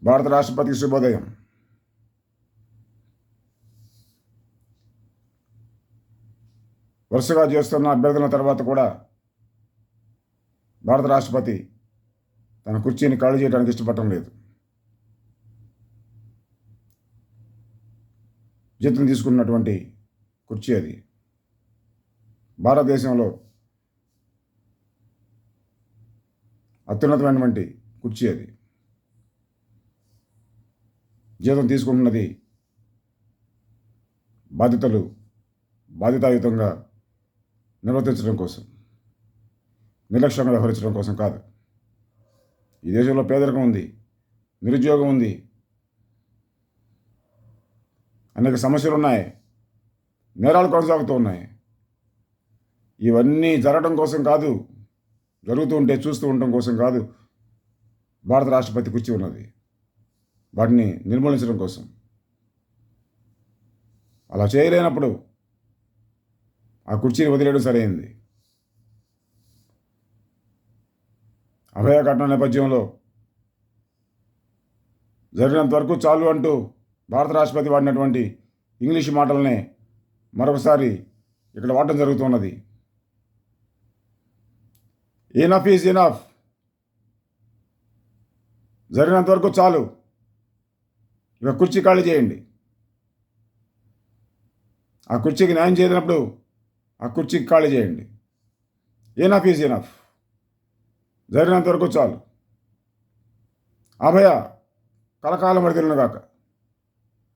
భారత రాష్ట్రపతికి శుభోదయం. వరుసగా చేస్తున్న అభ్యర్థుల తర్వాత కూడా భారత రాష్ట్రపతి తన కుర్చీని ఖాళీ చేయడానికి ఇష్టపడటం లేదు. జీతం తీసుకున్నటువంటి కుర్చీ అది. భారతదేశంలో అత్యున్నతమైనటువంటి కుర్చీ అది. జీతం తీసుకుంటున్నది బాధ్యతాయుతంగా నిర్వర్తించడం కోసం, నిర్లక్ష్యంగా వ్యవహరించడం కోసం కాదు. ఈ దేశంలో పేదరికం ఉంది, నిరుద్యోగం ఉంది, అనేక సమస్యలు ఉన్నాయి, నేరాలు కొనసాగుతూ ఉన్నాయి. ఇవన్నీ జరగడం కోసం కాదు, జరుగుతూ ఉంటే చూస్తూ ఉండటం కోసం కాదు భారత రాష్ట్రపతి కుర్చీ ఉన్నది. వాటిని నిర్మూలించడం కోసం. అలా చేయలేనప్పుడు ఆ కుర్చీని వదిలేయడం సరైంది. అభయ ఘటన నేపథ్యంలో జరిగినంత వరకు చాలు అంటూ భారత రాష్ట్రపతి వాడినటువంటి ఇంగ్లీష్ మాటలనే మరొకసారి ఇక్కడ వాడటం జరుగుతున్నది. Enough is enough. జరిగినంత వరకు చాలు, ఇక కుర్చీ ఖాళీ చేయండి. ఆ కుర్చీకి న్యాయం చేయనప్పుడు ఆ కుర్చీకి ఖాళీ చేయండి. Enough is enough. జరిగినంత వరకు చాలు. అభయ కలకాలం వర్ధిల్లుగాక.